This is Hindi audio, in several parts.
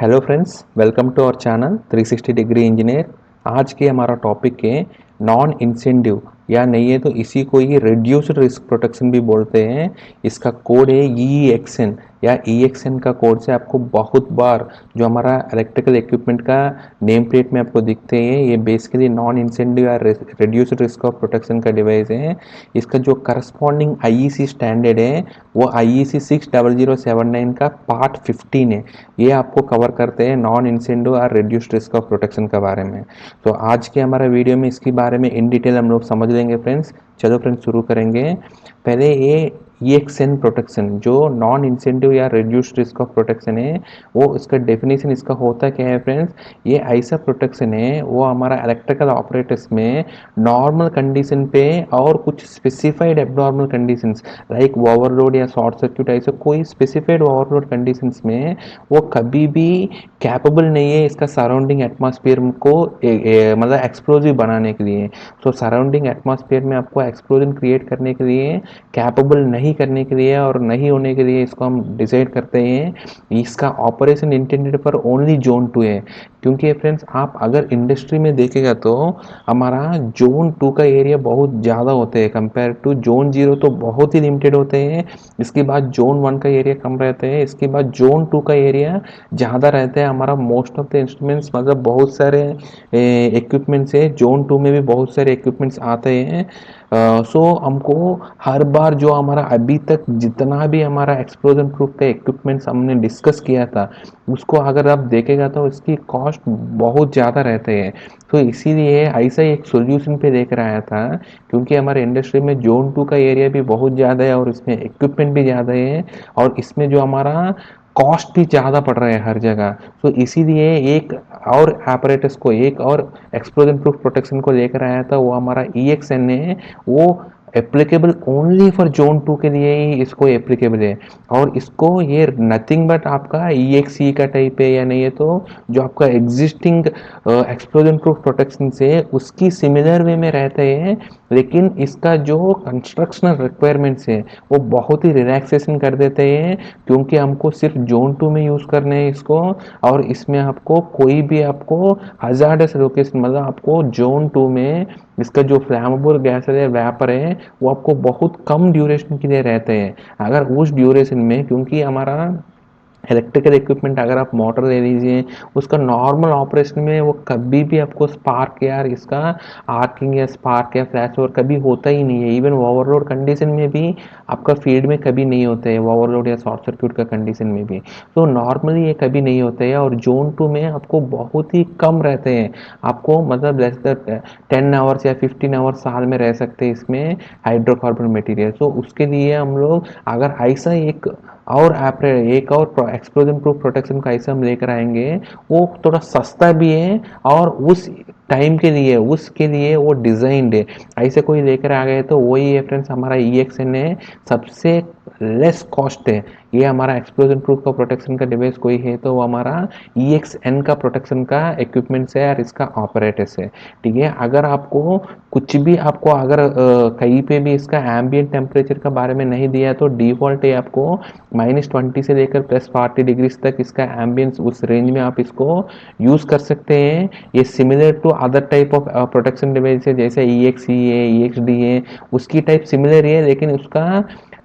Hello friends, welcome to our channel 360 degree engineer. आज के हमारा टॉपिक है नॉन इंसेंटिव या नहीं है तो इसी को ही रिड्यूस्ड रिस्क प्रोटेक्शन भी बोलते हैं। इसका कोड है EXN या EXN का कोड से आपको बहुत बार जो हमारा इलेक्ट्रिकल इक्विपमेंट का नेम प्लेट में आपको दिखते हैं, ये बेसिकली नॉन इंसेंटिव या रिड्यूस्ड रिस्क ऑफ प्रोटेक्शन का डिवाइस है। इसका जो करस्पॉन्डिंग IEC स्टैंडर्ड है वो IEC 60079 का पार्ट 15 है। ये आपको कवर करते हैं नॉन इंसेंटिव और रिड्यूस्ड रिस्क ऑफ प्रोटेक्शन के बारे में। तो आज के हमारे वीडियो में इसके बारे में इन डिटेल हम लोग समझ लेंगे फ्रेंड्स। चलो फ्रेंड्स शुरू करेंगे। पहले ये EXN प्रोटेक्शन जो नॉन इंसेंटिव या रिड्यूस्ड रिस्क ऑफ प्रोटेक्शन है, वो इसका डेफिनेशन इसका होता क्या है फ्रेंड्स। ये ऐसा प्रोटेक्शन है वो हमारा इलेक्ट्रिकल ऑपरेटर्स में नॉर्मल कंडीशन पे और कुछ specified abnormal conditions like overload या शॉर्ट सर्क्यूट, ऐसे कोई स्पेसिफाइड ओवरलोड कंडीशंस में वो कभी भी कैपेबल नहीं है इसका सराउंडिंग एटमॉस्फेयर को मतलब एक्सप्लोजिव बनाने के लिए। तो सराउंडिंग एटमॉस्फेयर में आपको एक्सप्लोजन क्रिएट करने के लिए, कैपेबल नहीं करने के लिए और नहीं होने के लिए इसको हम डिसाइड करते हैं। इसका ऑपरेशन इंटेंडेड पर ओनली जोन 2 है। क्योंकि फ्रेंड्स आप अगर इंडस्ट्री में देखेगा तो हमारा जोन 2 का एरिया बहुत ज़्यादा होते हैं कंपेयर टू जोन 0, तो बहुत ही लिमिटेड होते हैं। इसके बाद जोन 1 का एरिया कम रहते हैं, इसके बाद जोन 2 का एरिया ज़्यादा रहता है। हमारा मोस्ट ऑफ द इंस्ट्रूमेंट्स मतलब बहुत सारे इक्विपमेंट्स है, जोन 2 में भी बहुत सारे इक्विपमेंट्स आते हैं। सो हमको हर बार जो हमारा अभी तक जितना भी हमारा एक्सप्लोजन प्रूफ का इक्विपमेंट्स हमने डिस्कस किया था, उसको अगर आप देखेगा तो इसकी कॉस्ट बहुत ज़्यादा रहते हैं। तो इसीलिए ऐसा ही एक सोल्यूशन पे लेकर आया था। क्योंकि हमारे इंडस्ट्री में जोन 2 का एरिया भी बहुत ज़्यादा है और इसमें इक्विपमेंट भी ज़्यादा है और इसमें जो हमारा कॉस्ट भी ज़्यादा पड़ रहा है हर जगह। तो इसीलिए एक और apparatus को, एक और एक्सप्लोजन प्रूफ प्रोटेक्शन को लेकर आया था, वो हमारा EXN है। वो एप्लीकेबल ओनली फॉर जोन 2 के लिए ही इसको एप्लीकेबल है। और इसको ये नथिंग बट आपका EXE का टाइप है या नहीं है तो जो आपका एग्जिस्टिंग एक्सप्लोजन प्रूफ प्रोटेक्शन से उसकी सिमिलर वे में रहते हैं। लेकिन इसका जो कंस्ट्रक्शनल रिक्वायरमेंट्स है वो बहुत ही रिलैक्सेशन कर देते हैं। क्योंकि हमको सिर्फ जोन 2 में यूज़ करना है इसको, और इसमें आपको कोई भी आपको हजार्डस लोकेशन मतलब आपको जोन 2 में इसका जो फ्लैमेबल गैस है, वेपर है, वो आपको बहुत कम ड्यूरेशन के लिए रहते हैं। अगर उस ड्यूरेशन में, क्योंकि हमारा इलेक्ट्रिकल इक्विपमेंट अगर आप मोटर ले लीजिए, उसका नॉर्मल ऑपरेशन में वो कभी भी आपको स्पार्क या इसका आर्किंग या स्पार्क या फ्लैश ओवर कभी होता ही नहीं है। इवन ओवरलोड कंडीशन में भी आपका फील्ड में कभी नहीं होता है, ओवरलोड या शॉर्ट सर्क्यूट का कंडीशन में भी। तो नॉर्मली ये कभी नहीं होता है। और जोन 2 में आपको बहुत ही कम रहते हैं। आपको मतलब लेस दैन 10 आवर्स या 15 आवर्स साल में रह सकते हैं इसमें हाइड्रोकार्बन मटेरियल। तो उसके लिए हम लोग अगर ऐसा एक और एक्सप्लोजन प्रूफ प्रोटेक्शन का ऐसा हम लेकर आएंगे, वो थोड़ा सस्ता भी है और उस टाइम के लिए उसके लिए वो डिजाइंड है। ऐसे कोई लेकर आ गए तो वही है फ्रेंड्स, हमारा EXN है, सबसे लेस कॉस्ट है। ये हमारा एक्सप्लोजन प्रूफ का प्रोटेक्शन का डिवाइस कोई है तो वो हमारा EXN का प्रोटेक्शन का इक्विपमेंट्स है और इसका ऑपरेटर्स है। ठीक है। अगर आपको कुछ भी आपको अगर कहीं पे भी इसका एम्बियंट टेम्परेचर का बारे में नहीं दिया है तो डिफॉल्ट है आपको -20 से लेकर +40 डिग्रीज तक इसका एम्बियंस, उस रेंज में आप इसको यूज़ कर सकते हैं। ये similar to other type of protection device है, जैसे EXE है, EXD है, उसकी टाइप सिमिलर है, लेकिन उसका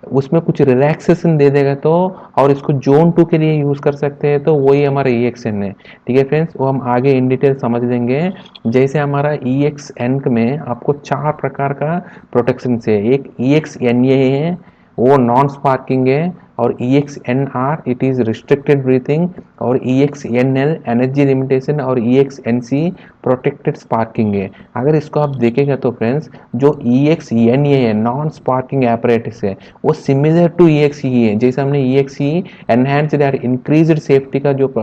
उसमें कुछ रिलैक्सेशन दे देगा तो, और इसको जोन 2 के लिए यूज़ कर सकते हैं तो वही हमारा EXN है। ठीक है फ्रेंड्स, वो हम आगे इन डिटेल समझ लेंगे। जैसे हमारा EXN में आपको 4 प्रकार का प्रोटेक्शन है। एक EXNA है, वो नॉन स्पार्किंग है। और EXNR it is restricted breathing. और EXNL एनर्जी लिमिटेशन। और EXNC प्रोटेक्टेड स्पार्किंग है। अगर इसको आप देखेगा तो फ्रेंड्स, जो EXNA है नॉन स्पार्किंग एपरेटस है, वो सिमिलर टू EXE है। जैसे हमने EXE एनहांस्ड और इंक्रीज्ड सेफ्टी का जो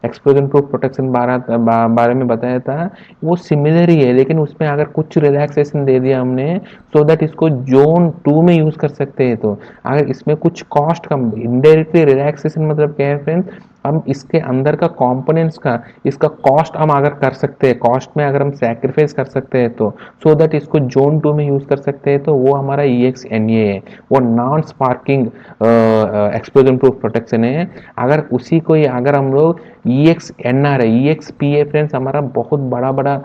एक्सप्लोजन प्रूफ प्रोटेक्शन बारे में बताया था, वो सिमिलर ही है। लेकिन उसमें अगर कुछ रिलैक्सेशन दे दिया हमने सो दैट इसको जोन 2 में यूज कर सकते हैं। तो अगर इसमें कुछ कॉस्ट कम, इनडायरेक्टली रिलैक्सेशन मतलब क्या है फ्रेंड्स, हम इसके अंदर का कंपोनेंट्स का इसका कॉस्ट हम अगर कर सकते हैं, कॉस्ट में अगर हम सैक्रिफाइस कर सकते हैं तो सो दैट इसको जोन 2 में यूज कर सकते हैं, तो वो हमारा EXNA है, वो non sparking explosion proof protection है। अगर उसी को ही अगर हम लोग EXNR है, EXPA फ्रेंड्स हमारा बहुत बड़ा बड़ा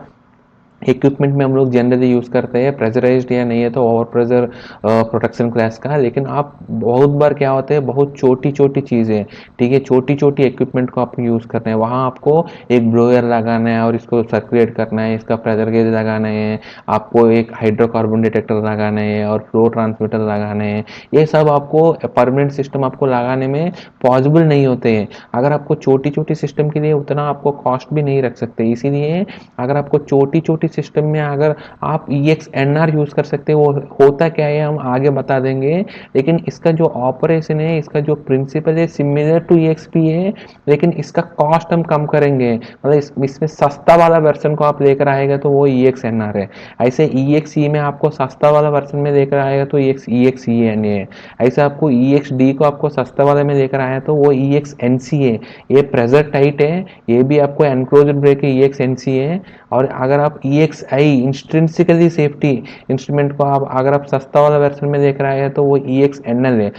इक्विपमेंट में हम लोग जनरली यूज़ करते हैं, प्रेशराइज्ड या नहीं है तो ओवर प्रेशर प्रोटेक्शन क्लास का। लेकिन आप बहुत बार क्या होता है, बहुत छोटी छोटी चीज़ें, ठीक है, छोटी छोटी इक्विपमेंट को आप यूज़ करते हैं, वहाँ आपको एक ब्लोअर लगाना है और इसको सर्कुलेट करना है, इसका प्रेशर गेज लगाना है, आपको एक हाइड्रोकार्बन डिटेक्टर लगाना है और फ्लो ट्रांसमीटर लगाने हैं। ये सब आपको परमानेंट सिस्टम आपको लगाने में पॉसिबल नहीं होते हैं। अगर आपको छोटी छोटी सिस्टम के लिए उतना आपको कॉस्ट भी नहीं रख सकते, इसीलिए अगर आपको छोटी छोटी सिस्टम में अगर आप EXNR यूज कर सकते हो, वो होता क्या है हम आगे बता देंगे। लेकिन इसका जो ऑपरेशन है, इसका जो प्रिंसिपल है सिमिलर टू EXP है, लेकिन इसका कॉस्ट हम कम करेंगे, मतलब इसमें सस्ता वाला वर्जन को आप लेकर आएगा तो वो EXNR है। ऐसे EXE में आपको सस्ता वाला वर्जन में लेकर आएगा तो EXENA है। ऐसे आपको EXD को आपको सस्ता वाले में लेकर आया तो वो EXNC है। ये प्रेशर टाइट है, ये भी आपको एनक्लोजर ब्रेक है, EXNC है। और अगर आप EXI इंस्ट्रिंसिकली सेफ्टी इंस्ट्रूमेंट को आप अगर आप सस्ता वाला वर्जन में देख रहे हैं तो वो EXNL है,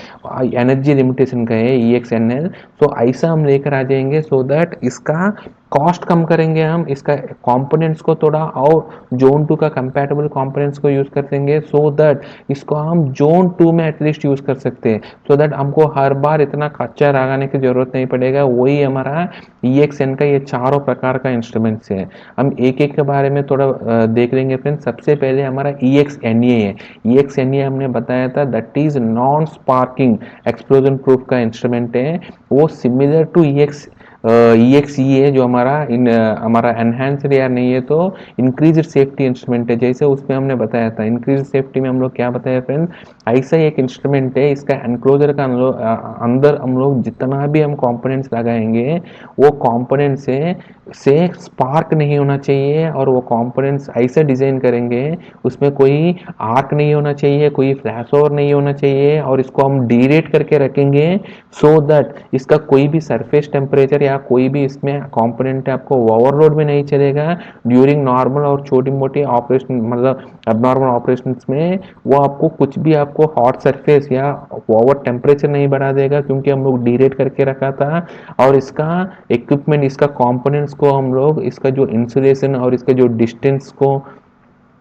एनर्जी लिमिटेशन का है EXNL। तो ऐसा हम लेकर आ जाएंगे सो दैट इसका कॉस्ट कम करेंगे, हम इसका कंपोनेंट्स को थोड़ा और जोन 2 का कंपैटिबल कंपोनेंट्स को यूज कर देंगे सो दैट इसको हम जोन 2 में एटलीस्ट यूज कर सकते हैं, सो दैट हमको हर बार इतना कच्चा लगाने की जरूरत नहीं पड़ेगा। वही हमारा EXN का ये चारों प्रकार का इंस्ट्रूमेंट्स है। हम एक एक के बारे में थोड़ा देख लेंगे फ्रेंड्स। सबसे पहले हमारा EXNA है। EXNA हमने बताया था that is non sparking explosion proof का इंस्ट्रूमेंट है। वो सिमिलर टू EXE है, जो हमारा एनहेंस्ड या नहीं है तो इंक्रीज सेफ्टी इंस्ट्रूमेंट है। जैसे उसमें हमने बताया था इंक्रीज सेफ्टी में हम लोग क्या बताया फ्रेंड्स, ऐसा ही एक इंस्ट्रूमेंट है, इसका एनक्लोजर का अंदर हम लोग जितना भी हम कंपोनेंट्स लगाएंगे वो कंपोनेंट से स्पार्क नहीं होना चाहिए, और वो कंपोनेंट्स ऐसे डिजाइन करेंगे उसमें कोई आर्क नहीं होना चाहिए, कोई फ्लैश ओवर नहीं होना चाहिए, और इसको हम डीरेट करके रखेंगे सो दैट इसका कोई भी सरफेस टेम्परेचर या कोई भी इसमें कंपोनेंट है आपको ओवरलोड में नहीं चलेगा ड्यूरिंग नॉर्मल और छोटी मोटी ऑपरेशन, मतलब अबनॉर्मल ऑपरेशंस में वो आपको कुछ भी आपको हॉट सरफेस या ओवर टेम्परेचर नहीं बढ़ा देगा, क्योंकि हम लोग डीरेट करके रखा था। और इसका इक्विपमेंट, इसका कंपोनेंट्स को हम लोग इसका जो इंसुलेशन और इसका जो डिस्टेंस को,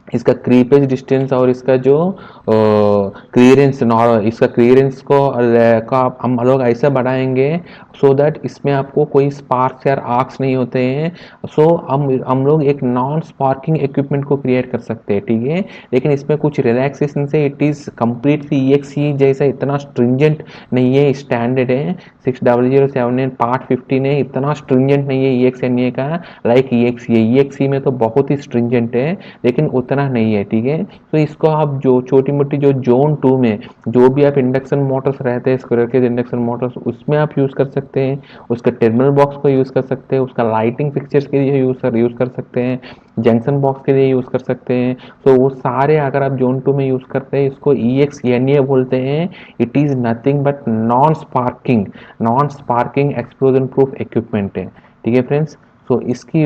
इसका क्रीपेज डिस्टेंस और इसका जो क्लियरेंस, इसका क्लियरेंस को का हम लोग ऐसा बढ़ाएंगे सो दैट इसमें आपको कोई स्पार्क्स या आर्क्स नहीं होते हैं। सो हम लोग एक नॉन स्पार्किंग इक्विपमेंट को क्रिएट कर सकते हैं, ठीक है। लेकिन इसमें कुछ रिलैक्सेशन से इट इज कम्प्लीटली EXE जैसा इतना स्ट्रिंजेंट नहीं है, स्टैंडर्ड है 6007 पार्ट 15 है, इतना स्ट्रिंजेंट नहीं है EXNA का लाइक EXE में तो बहुत ही स्ट्रिंजेंट है लेकिन उतना नहीं है, ठीक है। तो इसको आप जो छोटी मोटी जो जोन 2 में जो भी आप इंडक्शन मोटर्स रहते हैं, स्क्वायर केज इंडक्शन मोटर्स, उसमें आप यूज कर सकते हैं, उसका टर्मिनल बॉक्स को यूज कर सकते हैं, उसका लाइटिंग फिक्चर्स के लिए यूज कर सकते हैं, जंक्शन बॉक्स के लिए यूज कर सकते हैं। तो वो सारे अगर आप जोन 2 में यूज करते हैं, इसको EXNA बोलते हैं। It is nothing but non sparking explosion proof equipment है, ठीक है फ्रेंड्स। सो इसकी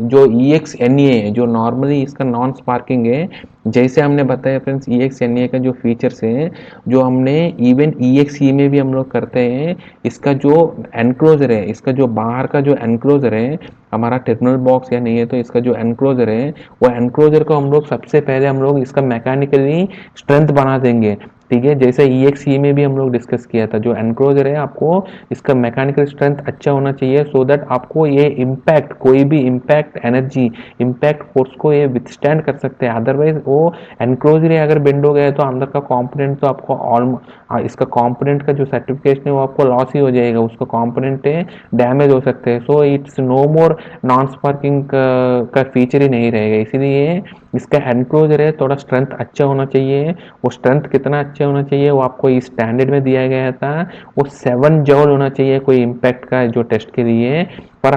जो EXNA है, जो नॉर्मली इसका नॉन स्पार्किंग है, जैसे हमने बताया फ्रेंड्स EXNA का जो फीचर्स है जो हमने इवन EXE में भी हम लोग करते हैं, इसका जो एनक्लोजर है, इसका जो बाहर का जो एनक्लोजर है, हमारा टर्मिनल बॉक्स या नहीं है तो इसका जो एनक्लोजर है, वो एनक्लोजर को हम लोग सबसे पहले हम लोग इसका मैकेनिकली स्ट्रेंथ बना देंगे, ठीक है। जैसे EXE में भी हम लोग डिस्कस किया था, जो एनक्लोजर है आपको इसका मैकेनिकल स्ट्रेंथ अच्छा होना चाहिए सो दैट आपको ये इम्पैक्ट, कोई भी इम्पैक्ट एनर्जी, इम्पैक्ट फोर्स को ये विथस्टैंड कर सकते हैं। अदरवाइज वो एनक्लोजर ही अगर बेंड हो गया तो अंदर का कंपोनेंट तो आपको इसका कंपोनेंट का जो सर्टिफिकेशन है वो आपको लॉस ही हो जाएगा, उसका कंपोनेंट डैमेज हो सकते हैं। So it's no more non sparking का फीचर ही नहीं रहेगा। इसीलिए इसका एनक्लोजर है थोड़ा स्ट्रेंथ अच्छा होना चाहिए। वो स्ट्रेंथ कितना अच्छा होना चाहिए वो आपको इस स्टैंडर्ड में दिया गया था, वो 7 जॉल होना चाहिए कोई इम्पैक्ट का जो टेस्ट के लिए। पर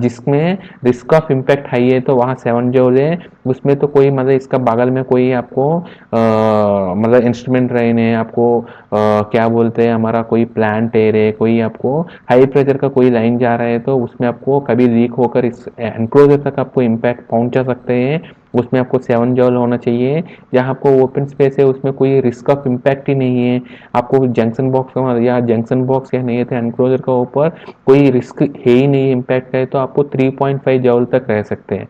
जिसमें रिस्क ऑफ इम्पैक्ट हाई है तो वहाँ 7 जॉल है, उसमें तो कोई मतलब इसका बगल में कोई आपको मतलब इंस्ट्रूमेंट रहने आपको क्या बोलते हैं हमारा कोई प्लांट एयर है, कोई आपको हाई प्रेशर का कोई लाइन जा रहा है तो उसमें आपको कभी लीक होकर इस एनक्लोजर तक आपको इम्पैक्ट पहुंचा सकते हैं। उसमें आपको 7 जॉल होना चाहिए। जहाँ आपको ओपन स्पेस है उसमें कोई रिस्क ऑफ इम्पैक्ट ही नहीं है, आपको जंक्शन बॉक्स या जंक्शन बॉक्स या नहीं थे एनक्लोजर का ऊपर कोई रिस्क है ही नहीं इम्पैक्ट है तो आपको 3.5 जॉल तक रह सकते हैं।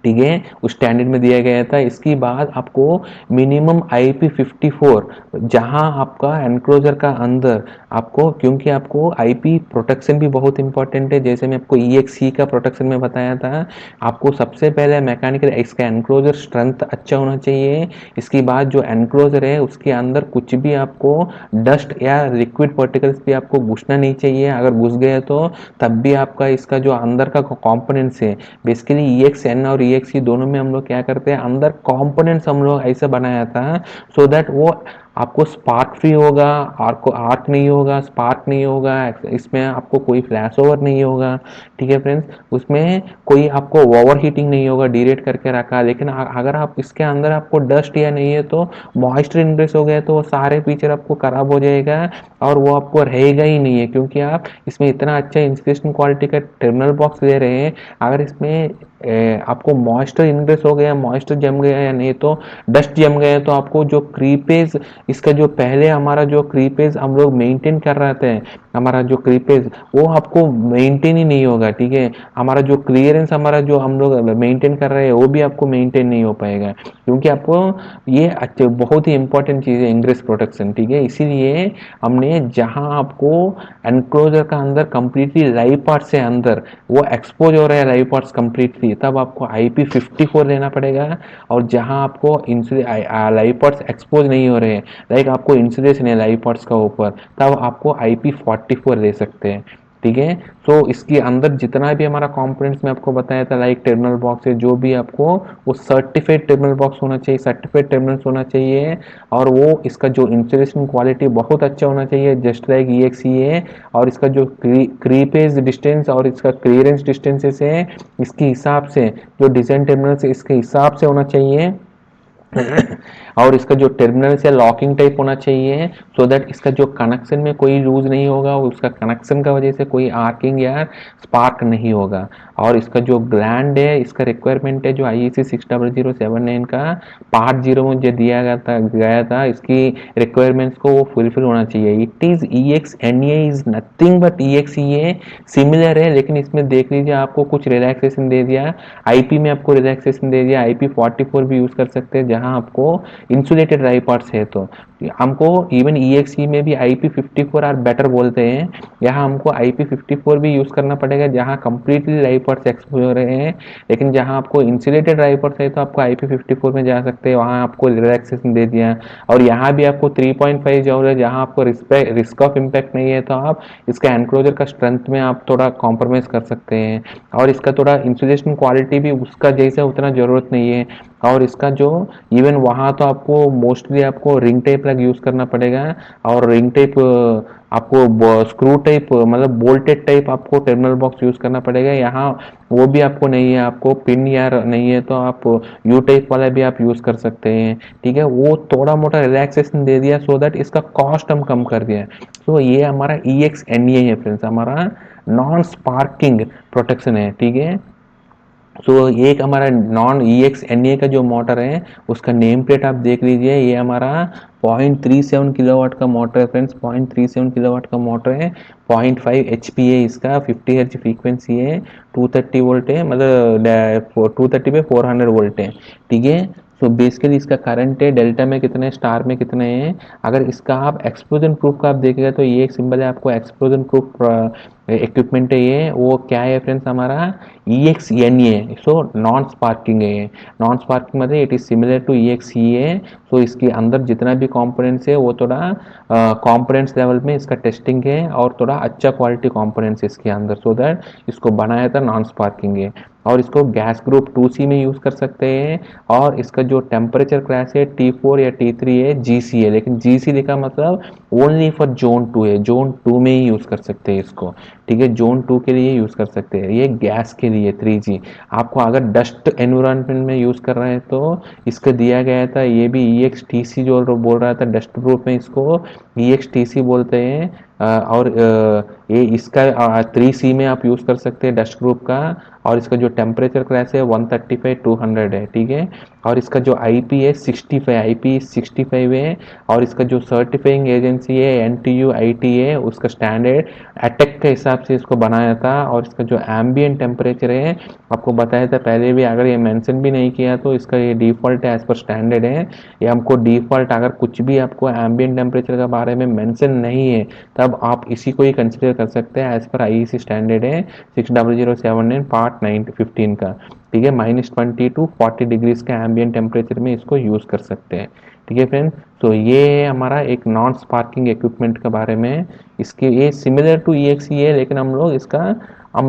ठीक है, उस स्टैंडर्ड में दिया गया था। इसके बाद आपको मिनिमम IP54, जहां आपका एनक्लोजर का अंदर आपको, क्योंकि आपको आईपी प्रोटेक्शन भी बहुत इंपॉर्टेंट है, जैसे मैं आपको EXE का प्रोटेक्शन में बताया था। आपको सबसे पहले मैकेनिकल इसका एनक्लोजर स्ट्रेंथ अच्छा होना चाहिए। इसके बाद जो एनक्लोजर है उसके अंदर कुछ भी आपको डस्ट या लिक्विड पार्टिकल्स भी आपको घुसना नहीं चाहिए। अगर घुस गए तो तब भी आपका इसका जो अंदर का कंपोनेंट्स है, बेसिकली EXN और EXE दोनों में हम लोग क्या करते हैं, अंदर कंपोनेंट्स हम लोग ऐसे बनाया था सो दैट वो आपको स्पार्क फ्री होगा, आर्क आर्क नहीं होगा, स्पार्क नहीं होगा, इसमें आपको कोई फ्लैश ओवर नहीं होगा। ठीक है फ्रेंड्स, उसमें कोई आपको ओवर हीटिंग नहीं होगा, डीरेट करके रखा। लेकिन अगर आप इसके अंदर आपको डस्ट या नहीं है तो मॉइस्चर इनग्रेस हो गया तो वो सारे फीचर आपको खराब हो जाएगा और वो आपको रहेगा ही नहीं है, क्योंकि आप इसमें इतना अच्छा इंसुलेशन क्वालिटी का टर्मिनल बॉक्स ले रहे हैं। अगर इसमें आपको मॉइस्चर इनग्रेस हो गया, मॉइस्चर जम गया या नहीं तो डस्ट जम गया तो आपको जो क्रीपेज, इसका जो पहले हमारा जो क्रीपेज हम लोग मेंटेन कर रहे थे, हमारा जो क्रीपेज वो आपको मेंटेन ही नहीं होगा। ठीक है, हमारा जो क्लियरेंस हमारा जो हम लोग मेंटेन कर रहे हैं वो भी आपको मेंटेन नहीं हो पाएगा, क्योंकि आपको ये अच्छे बहुत ही इंपॉर्टेंट चीज़ है इंग्रेस प्रोटेक्शन। ठीक है, इसीलिए हमने जहां आपको एनक्लोजर का अंदर कंप्लीटली लाइव पार्ट से अंदर वो एक्सपोज हो रहा है लाइव पार्ट्स कंप्लीटली, तब आपको IP54 लेना पड़ेगा। और जहां आपको लाइव पार्ट्स एक्सपोज नहीं हो रहे हैं, लाइक आपको इंसुलेशन है लाइव पार्ट्स का ऊपर, तब आपको IP44 ले सकते हैं। ठीक है, तो इसके अंदर जितना भी हमारा कंपोनेंट्स में आपको बताया था, लाइक टर्मिनल बॉक्स है जो भी आपको, वो सर्टिफाइड टर्मिनल बॉक्स होना चाहिए, सर्टिफाइड टर्मिनल्स होना चाहिए। और वो इसका जो इंसुलेशन क्वालिटी बहुत अच्छा होना चाहिए, जस्ट लाइक EXE है। और इसका जो क्रीपेज डिस्टेंस और इसका क्लियरेंस डिस्टेंसेस है, इसके हिसाब से जो डिजाइन टर्मिनल्स है इसके हिसाब से होना चाहिए। और इसका जो टर्मिनल से लॉकिंग टाइप होना चाहिए, सो दैट इसका जो कनेक्शन में कोई लूज नहीं होगा, उसका कनेक्शन का वजह से कोई आर्किंग या स्पार्क नहीं होगा। और इसका जो ग्लैंड है, इसका रिक्वायरमेंट है जो IEC 60079 का पार्ट 0 में जो दिया गया था, इसकी रिक्वायरमेंट्स को वो फुलफिल होना चाहिए। It is EXNA is nothing but EXE similar है, लेकिन इसमें देख लीजिए आपको कुछ रिलैक्सेशन दे दिया, IP में आपको रिलैक्सेशन दे दिया। IP44 भी यूज कर सकते हैं जहां आपको इंसुलेटेड ड्राई पार्ट्स है तो हमको इवन EXE में भी IP54 आर बेटर बोलते हैं। यहाँ हमको IP54 भी यूज करना पड़ेगा जहाँ कंप्लीटली ड्राई पार्ट्स एक्सपोज हो रहे हैं। लेकिन जहाँ आपको इंसुलेटेड ड्राई पार्ट्स है तो आपको IP54 में जा सकते हैं, वहाँ आपको रिलैक्सेशन दे दिया। और यहाँ भी आपको 3.5 जॉल है, जहाँ आपको रिस्क ऑफ इम्पैक्ट नहीं है तो आप इसका एनक्लोजर का स्ट्रेंथ में आप थोड़ा कॉम्प्रोमाइज कर सकते हैं। और इसका थोड़ा इंसुलेशन क्वालिटी भी उसका जैसा उतना जरूरत नहीं है। और इसका जो इवन वहाँ तो आपको मोस्टली आपको रिंग टाइप लग यूज करना पड़ेगा। और रिंग टाइप आपको स्क्रू टाइप मतलब बोल्टेड टाइप आपको टर्मिनल बॉक्स यूज करना पड़ेगा। यहाँ वो भी आपको नहीं है, आपको पिन या नहीं है तो आप यू टाइप वाला भी आप यूज कर सकते हैं। ठीक है, वो थोड़ा मोटा रिलैक्सेशन दे दिया सो दैट इसका कॉस्ट हम कम कर दिया। तो ये हमारा EXNA है फ्रेंड्स, हमारा नॉन स्पार्किंग प्रोटेक्शन है। ठीक है, तो ये एक हमारा नॉन EXNA का जो मोटर है उसका नेम प्लेट आप देख लीजिए, ये हमारा 0.37 किलोवाट का मोटर है फ्रेंड्स, 0.37 किलोवाट का मोटर है। 0.5 HP है इसका, 50 हर्ट्ज फ्रीक्वेंसी है, 230 वोल्ट है, मतलब 230 पे 400 वोल्ट है। ठीक है, सो बेसिकली इसका करंट है डेल्टा में कितने, स्टार में कितने हैं। अगर इसका आप एक्सप्लोजन प्रूफ का आप देखेगा तो ये एक सिंबल है आपको एक्सप्लोजन प्रूफ इक्विपमेंट है ये, वो क्या है फ्रेंड्स हमारा EXNA, सो नॉन स्पार्किंग है ये। नॉन स्पार्किंग मतलब it is similar to EXEA। So इसके अंदर जितना भी कंपोनेंट्स है वो थोड़ा कंपोनेंट्स लेवल में इसका टेस्टिंग है और थोड़ा अच्छा क्वालिटी कंपोनेंट्स इसके अंदर, सो दैट इसको बनाया था नॉन स्पार्किंग है। और इसको गैस ग्रुप 2C में यूज़ कर सकते हैं। और इसका जो टेम्परेचर क्लास है T4 या T3 है, GC है, लेकिन GC लिखा मतलब ओनली फॉर जोन 2 है, जोन 2 में ही यूज़ कर सकते हैं इसको। ठीक है, जोन 2 के लिए यूज़ कर सकते हैं, ये गैस के लिए 3G। आपको अगर डस्ट एनवायरनमेंट में यूज़ कर रहे हैं तो इसका दिया गया था ये भी EXTC, जो बोल रहा था डस्ट प्रूफ में इसको EXTC बोलते हैं। और ये इसका 3C में आप यूज़ कर सकते हैं डस्ट ग्रुप का। और इसका जो टेम्परेचर क्लास है 135-200 है, ठीक है। और इसका जो IP है 65, IP 65 है। और इसका जो सर्टिफाइंग एजेंसी है NTU IT है, उसका स्टैंडर्ड अटैक के हिसाब से इसको बनाया था। और इसका जो एम्बियंट टेम्परेचर है आपको बताया था पहले भी, अगर ये मेंशन भी नहीं किया तो इसका ये डिफ़ॉल्ट है एज पर स्टैंडर्ड है। ये हमको डिफ़ॉल्ट अगर कुछ भी आपको एम्बियंट टेम्परेचर के बारे में मेंशन नहीं है तब आप इसी को ही कंसिडर कर सकते हैं, एज पर IEC स्टैंडर्ड है 6007 पार्ट 915 का। ठीक है, -20 to 40 डिग्रीज का एम्बियंट टेम्परेचर में इसको यूज़ कर सकते हैं। ठीक है फ्रेंड, तो ये हमारा एक नॉन स्पार्किंग इक्विपमेंट के बारे में। इसके ये सिमिलर टू EXE है, लेकिन हम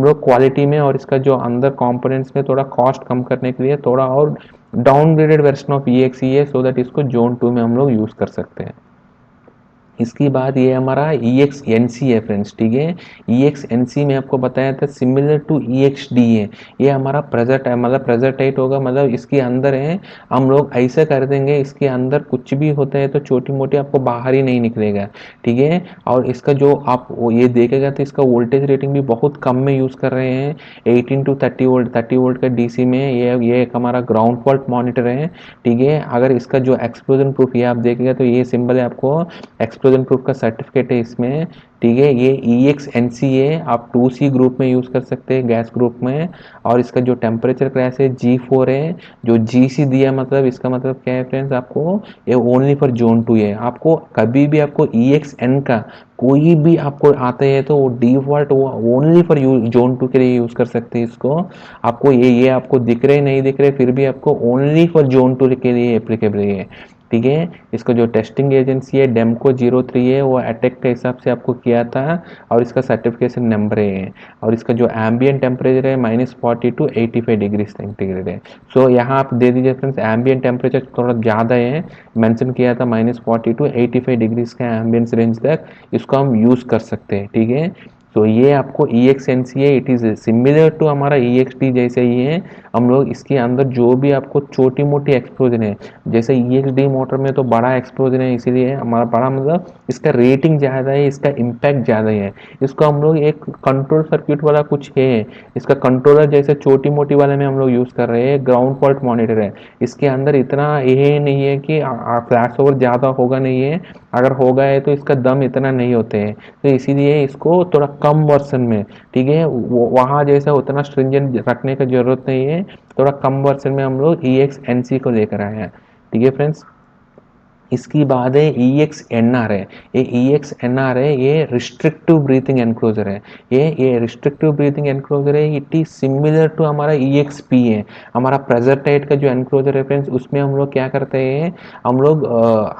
लोग क्वालिटी में और इसका जो अंदर कंपोनेंट्स में थोड़ा कॉस्ट कम करने के लिए थोड़ा और डाउनग्रेडेड वर्जन ऑफ EXE है, सो दैट इसको जोन 2 में हम लोग यूज़ कर सकते हैं। इसके बाद ये हमारा EXNC है फ्रेंड्स, ठीक है। EXNC में आपको बताया था सिमिलर टू EXD है। ये हमारा प्रेजर टाइम मतलब प्रेजर टाइट होगा, मतलब इसके अंदर है हम लोग ऐसा कर देंगे, इसके अंदर कुछ भी होता है तो छोटी मोटी आपको बाहर ही नहीं निकलेगा, ठीक है। और इसका जो आप ये देखेगा तो इसका वोल्टेज रेटिंग भी बहुत कम में यूज़ कर रहे हैं, 18 to 30 वोल्ट, 30 वोल्ट का DC में। ये एक हमारा ग्राउंड फॉल्ट मॉनिटर है, ठीक है। अगर इसका जो एक्सप्लोजन प्रूफ ये आप देखेगा तो ये सिंबल है आपको एक्सप्लोजन प्रूफ का सर्टिफिकेट है इसमें, ठीक है। ये EXNC है, आप 2C ग्रुप में यूज़ कर सकते हैं, गैस ग्रुप में। और इसका जो टेम्परेचर क्लास है G4 है। जो GC दिया मतलब इसका मतलब क्या है फ्रेंड्स, आपको ये ओनली फॉर जोन 2 है। आपको कभी भी आपको EXN का कोई भी आपको आते हैं तो वो डिफॉल्ट वो ओनली फॉर जोन 2 के लिए यूज़ कर सकते हैं इसको। आपको ये आपको दिख रहे नहीं दिख रहे, फिर भी आपको ओनली फॉर जोन 2 के लिए एप्लीकेबल है, ठीक है। इसका जो टेस्टिंग एजेंसी है डेमको 03 है, वो अटैक के हिसाब से आपको किया था। और इसका सर्टिफिकेशन नंबर है। और इसका जो एम्बियंट टेम्परेचर है -40 to 85 डिग्री सेंटीग्रेड है। सो यहाँ आप दे दीजिए फ्रेंड्स, एम्बियंट टेम्परेचर थोड़ा ज़्यादा है, मेंशन किया था -40 to 85 डिग्रीज का एम्बियंस रेंज तक इसको हम यूज़ कर सकते हैं, ठीक है। तो ये आपको EXNC है, इट इज़ सिमिलर टू हमारा EXD जैसे ही है। हम लोग इसके अंदर जो भी आपको छोटी मोटी एक्सप्लोजन है, जैसे EXD मोटर में तो बड़ा एक्सप्लोजन है, इसीलिए हमारा बड़ा मतलब इसका रेटिंग ज़्यादा है, इसका इम्पैक्ट ज़्यादा है। इसको हम लोग एक कंट्रोल सर्किट वाला कुछ है, इसका कंट्रोलर जैसे छोटी मोटी वाले में हम लोग यूज़ कर रहे हैं, ग्राउंड फॉल्ट मॉनिटर है। इसके अंदर इतना ये नहीं है कि फ्लैश ओवर ज़्यादा होगा नहीं है, अगर होगा है तो इसका दम इतना नहीं होते हैं, तो इसीलिए इसको थोड़ा कम वर्सन में, ठीक है, वहाँ जैसा उतना स्ट्रिंजेंट रखने की ज़रूरत नहीं है, थोड़ा कम वर्सन में हम लोग EXNC को लेकर आए हैं, ठीक है फ्रेंड्स। इसकी बाद है EXNR है। ये EXNR है, ये रिस्ट्रिक्टिव ब्रीथिंग एनक्लोजर है। ये रिस्ट्रिक्टिव ब्रीथिंग एनक्लोजर है, इट इज सिमिलर टू हमारा EXP है। हमारा प्रेजर टाइट का जो एनक्लोजर है फ्रेंड्स, उसमें हम लोग क्या करते हैं, हम लोग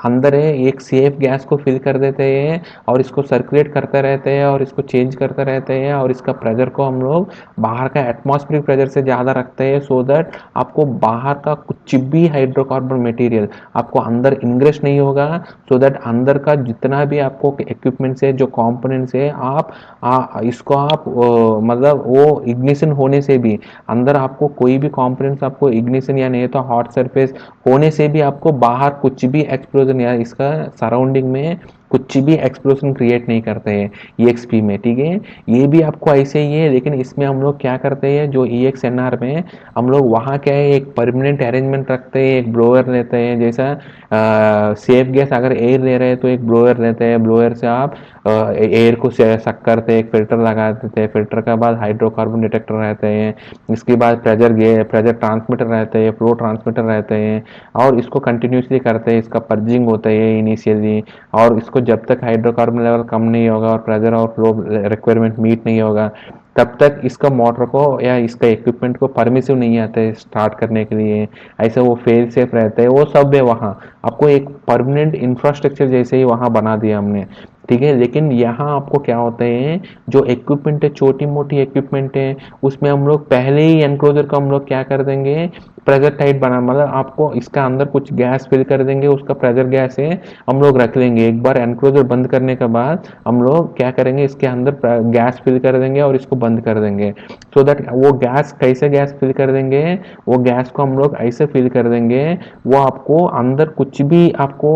अंदर है एक सेफ गैस को फिल कर देते हैं और इसको सर्कुलेट करते रहते हैं और इसको चेंज करते रहते हैं। और इसका प्रेजर को हम लोग बाहर का एटमॉस्फेरिक प्रेजर से ज़्यादा रखते हैं, सो दैट आपको बाहर का कुछ भी हाइड्रोकार्बन मटेरियल आपको अंदर इंग्रेस नहीं होगा, सो दैट अंदर का जितना भी आपको इक्विपमेंट्स है, जो कंपोनेंट्स है, इसको आप मतलब वो इग्निशन होने से भी अंदर आपको कोई भी कंपोनेंट्स आपको इग्निशन या नहीं तो हॉट सरफेस होने से भी आपको बाहर कुछ भी एक्सप्लोजन या इसका सराउंडिंग में कुछ भी एक्सप्लोजन क्रिएट नहीं करते हैं EXP में, ठीक है। ये भी आपको ऐसे ही है, लेकिन इसमें हम लोग क्या करते हैं, जो EXNR में हम लोग वहाँ क्या है एक परमानेंट अरेंजमेंट रखते हैं, एक ब्लोअर लेते हैं, जैसा सेफ गैस अगर एयर ले रहे हैं तो एक ब्लोअर लेते हैं, ब्लोअर से आप एयर को सक करते हैं, एक फिल्टर लगा देते हैं, फिल्टर के बाद हाइड्रोकार्बन डिटेक्टर रहते हैं, इसके बाद प्रेजर ट्रांसमीटर रहते हैं, फ्लो ट्रांसमीटर रहते हैं। और इसको कंटिन्यूसली करते हैं, इसका पर्जिंग होता है इनिशियली। और इसको जब तक हाइड्रोकार्बन लेवल कम नहीं होगा और प्रेशर और फ्लो रिक्वायरमेंट मीट नहीं होगा, तब तक इसका मोटर को या इसका इक्विपमेंट को परमिसिव नहीं आता है स्टार्ट करने के लिए, ऐसे वो फेल सेफ रहते हैं, वो सब है वहाँ। आपको एक परमानेंट इंफ्रास्ट्रक्चर जैसे ही वहाँ बना दिया हमने, ठीक है। लेकिन यहाँ आपको क्या होते हैं, जो इक्विपमेंट है, छोटी मोटी इक्विपमेंट है, उसमें हम लोग पहले ही एनक्लोजर को हम लोग क्या कर देंगे, प्रेशर टाइट बना, मतलब आपको इसका अंदर कुछ गैस फिल कर देंगे, उसका प्रेशर गैस है, हम लोग रख लेंगे। एक बार एनक्लोजर बंद करने के बाद हम लोग क्या करेंगे, इसके अंदर गैस फिल कर देंगे और इसको बंद कर देंगे। सो दैट वो गैस, कैसे गैस फिल कर देंगे, वो गैस को हम लोग ऐसे फिल कर देंगे, वो आपको अंदर कुछ भी आपको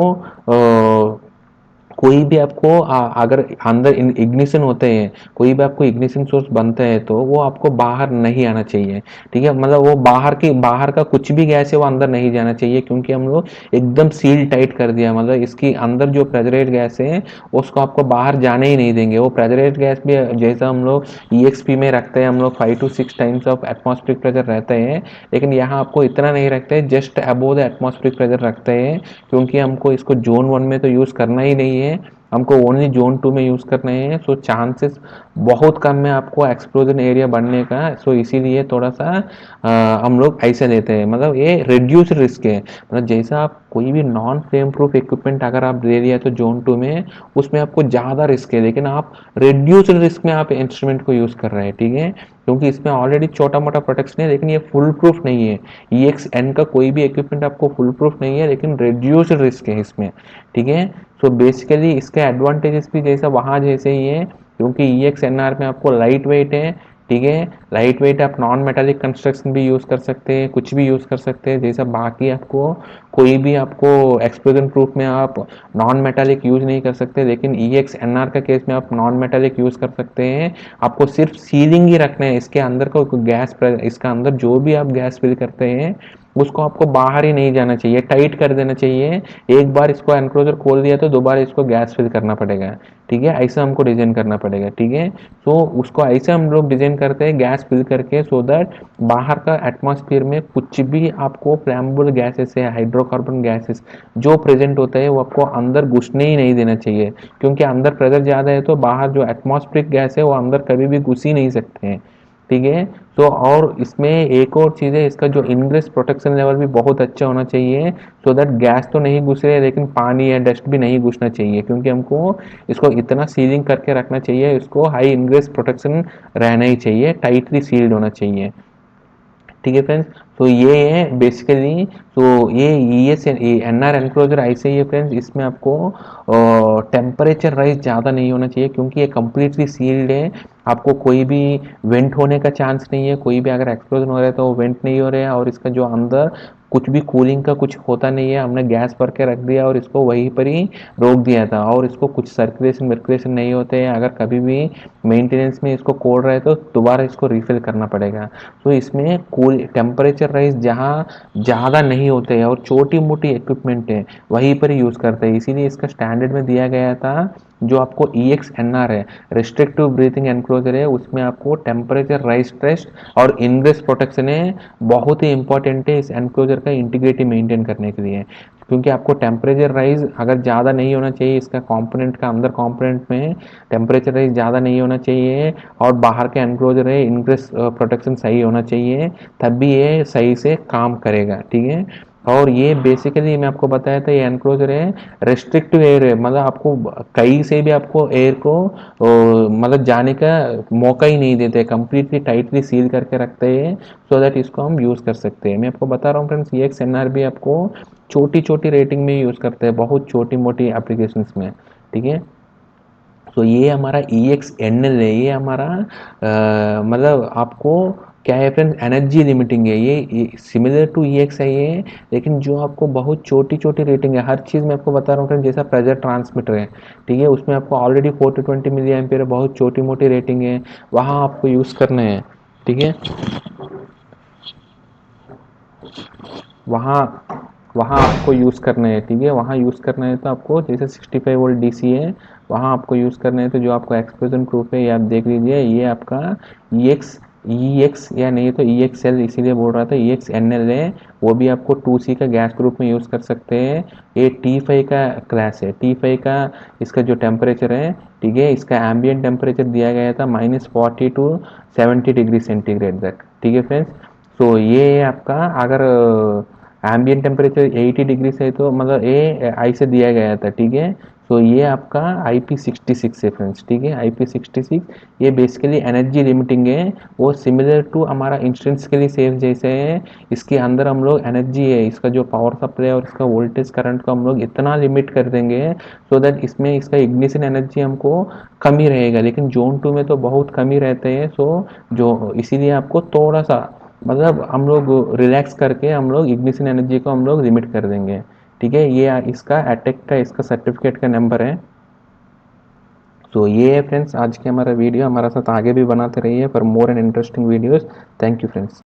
कोई भी आपको अगर अंदर इग्निशन होते हैं, कोई भी आपको इग्निशन सोर्स बनता है, तो वो आपको बाहर नहीं आना चाहिए, ठीक है। मतलब वो बाहर का कुछ भी गैस है वो अंदर नहीं जाना चाहिए, क्योंकि हम लोग एकदम सील टाइट कर दिया, मतलब इसकी अंदर जो प्रेजरेट गैस है उसको आपको बाहर जाने ही नहीं देंगे। वो प्रेजरेट गैस भी जैसा हम लोग ईएक्सपी में रखते हैं, हम लोग 5 to 6 times of atmospheric pressure रहते हैं, लेकिन यहाँ आपको इतना नहीं रखते, just above the atmospheric pressure रखते हैं, क्योंकि हमको इसको जोन 1 में तो यूज़ करना ही नहीं है, हमको ओनली जोन 2 में यूज़ करना है। सो चांसेस बहुत कम है आपको एक्सप्लोजन एरिया बनने का। सो इसीलिए थोड़ा सा हम लोग ऐसे लेते हैं, मतलब ये रिड्यूस रिस्क है। मतलब जैसा आप कोई भी नॉन फ्लेम प्रूफ इक्विपमेंट अगर आप दे दिया तो जोन 2 में, उसमें आपको ज़्यादा रिस्क है, लेकिन आप रिड्यूस रिस्क में आप इंस्ट्रूमेंट को यूज़ कर रहे हैं, ठीक है, क्योंकि इसमें ऑलरेडी छोटा मोटा प्रोटेक्शन है, लेकिन ये फुल प्रूफ नहीं है। EXN का कोई भी इक्विपमेंट आपको फुल प्रूफ नहीं है, लेकिन रिड्यूस रिस्क है इसमें, ठीक है। सो बेसिकली इसके एडवांटेजेस भी जैसा वहाँ जैसे ही है, क्योंकि EXNR में आपको लाइट वेट है, ठीक है। लाइट वेट आप नॉन मेटालिक कंस्ट्रक्शन भी यूज़ कर सकते हैं, कुछ भी यूज़ कर सकते हैं, जैसा बाकी आपको कोई भी आपको एक्सप्लोजन प्रूफ में आप नॉन मेटालिक यूज़ नहीं कर सकते, लेकिन EXNR का केस में आप नॉन मेटालिक यूज़ कर सकते हैं। आपको सिर्फ सीलिंग ही रखना है, इसके अंदर का गैस, इसका अंदर जो भी आप गैस फिल करते हैं उसको आपको बाहर ही नहीं जाना चाहिए, टाइट कर देना चाहिए। एक बार इसको एनक्लोजर खोल दिया तो दोबारा इसको गैस फिल करना पड़ेगा, ठीक है, ऐसा हमको डिजाइन करना पड़ेगा, ठीक है। सो उसको ऐसे हम लोग डिजाइन करते हैं गैस फिल करके, सो दैट बाहर का एटमॉस्फेयर में कुछ भी आपको फ्लैमेबल गैसेस है, हाइड्रोकार्बन गैसेस जो प्रेजेंट होता है, वो आपको अंदर घुसने ही नहीं देना चाहिए, क्योंकि अंदर प्रेशर ज़्यादा है तो बाहर जो एटमॉस्फेरिक गैस है वो अंदर कभी भी घुस ही नहीं सकते हैं, ठीक है। तो और इसमें एक और चीज़ है, इसका जो इनग्रेस प्रोटेक्शन लेवल भी बहुत अच्छा होना चाहिए, सो दैट गैस तो नहीं घुस रहे लेकिन पानी या डस्ट भी नहीं घुसना चाहिए, क्योंकि हमको इसको इतना सीलिंग करके रखना चाहिए, इसको हाई इनग्रेस प्रोटेक्शन रहना ही चाहिए, टाइटली सील्ड होना चाहिए, ठीक है फ्रेंड्स। तो ये है बेसिकली, तो ये NR एनक्लोजर ऐसे ही है फ्रेंड्स, इसमें आपको टेम्परेचर राइज ज़्यादा नहीं होना चाहिए, क्योंकि ये कम्प्लीटली सील्ड है, आपको कोई भी वेंट होने का चांस नहीं है, कोई भी अगर एक्सप्लोजन हो रहा है तो वो वेंट नहीं हो रहा है, और इसका जो अंदर कुछ भी कूलिंग का कुछ होता नहीं है, हमने गैस भर के रख दिया और इसको वहीं पर ही रोक दिया था, और इसको कुछ सर्कुलेशन वर्कुलेशन नहीं होते हैं, अगर कभी भी मेंटेनेंस में इसको कोड रहे तो दोबारा इसको रिफिल करना पड़ेगा। तो इसमें कूल टेम्परेचर राइज जहाँ ज़्यादा नहीं होते हैं और छोटी मोटी इक्विपमेंट है वहीं पर यूज़ करते हैं, इसीलिए इसका स्टैंडर्ड में दिया गया था, जो आपको EXNR है, रिस्ट्रिक्टिव ब्रीथिंग एनक्लोजर है, उसमें आपको टेम्परेचर राइज टेस्ट और इनग्रेस प्रोटेक्शन है, बहुत ही इंपॉर्टेंट है इस एनक्लोजर का इंटीग्रिटी मेंटेन करने के लिए, क्योंकि आपको टेम्परेचर राइज अगर ज़्यादा नहीं होना चाहिए, इसका कंपोनेंट का अंदर कंपोनेंट में टेम्परेचर राइज ज़्यादा नहीं होना चाहिए, और बाहर के एनक्लोजर है इनग्रेस प्रोटेक्शन सही होना चाहिए, तब भी ये सही से काम करेगा, ठीक है। और ये बेसिकली मैं आपको बताया था, ये एनक्लोजर है रेस्ट्रिक्टिव एयर है, मतलब आपको कहीं से भी आपको एयर को मतलब जाने का मौका ही नहीं देते, कंप्लीटली टाइटली सील करके रखते हैं, सो दैट इसको हम यूज़ कर सकते हैं। मैं आपको बता रहा हूँ फ्रेंड्स, ये XNR भी आपको छोटी छोटी रेटिंग में यूज़ करते हैं, बहुत छोटी मोटी एप्लीकेशंस में, ठीक है। तो ये हमारा EXNL है, ये हमारा मतलब आपको क्या है फ्रेंड्स, एनर्जी लिमिटिंग है, ये सिमिलर टू EX है ये, लेकिन जो आपको बहुत छोटी छोटी रेटिंग है, हर चीज़ मैं आपको बता रहा हूँ फ्रेंड्स, जैसा प्रेशर ट्रांसमीटर है, ठीक है, उसमें आपको ऑलरेडी 4 to 20 मिली एम्पियर बहुत छोटी मोटी रेटिंग है, वहाँ आपको यूज़ करने हैं, ठीक है। वहाँ वहाँ आपको यूज़ करना है, ठीक है, वहाँ यूज़ करना है, तो आपको जैसे 65 वोल्ट DC है, वहाँ आपको यूज़ करना है, तो जो आपको एक्सप्लोजन प्रूफ है ये आप देख लीजिए, ये आपका EX EX या नहीं तो EXL इसीलिए बोल रहा था, EXNL है, वो भी आपको 2C का गैस ग्रुप में यूज़ कर सकते हैं। ये T5 का क्लास है, T5 का इसका जो टेम्परेचर है, ठीक है, इसका एम्बियंट टेम्परेचर दिया गया था -40 टू 70 डिग्री सेंटीग्रेड तक, ठीक है फ्रेंड्स। सो ये आपका अगर एम्बियंट टेम्परेचर 80 डिग्री से है तो मतलब ये आई से दिया गया था, ठीक है। सो ये आपका IP66 है फ्रेंड्स, ठीक है, IP66 ये बेसिकली एनर्जी लिमिटिंग है, वो सिमिलर टू हमारा इंस्टेंस के लिए सेफ जैसे है। इसके अंदर हम लोग एनर्जी है, इसका जो पावर सप्लाई और इसका वोल्टेज करंट को हम लोग इतना लिमिट कर देंगे सो दैट इसमें इसका इग्निशन एनर्जी हमको कम ही रहेगा, लेकिन जोन 2 में तो बहुत कम ही रहते हैं। सो जो इसीलिए आपको थोड़ा सा मतलब हम लोग रिलैक्स करके हम लोग इग्निशन एनर्जी को हम लोग लिमिट कर देंगे, ठीक है। ये इसका अटैक का इसका सर्टिफिकेट का नंबर है। तो ये है फ्रेंड्स आज के हमारा वीडियो, हमारा साथ आगे भी बनाते रहिए for more and interesting videos. Thank you friends.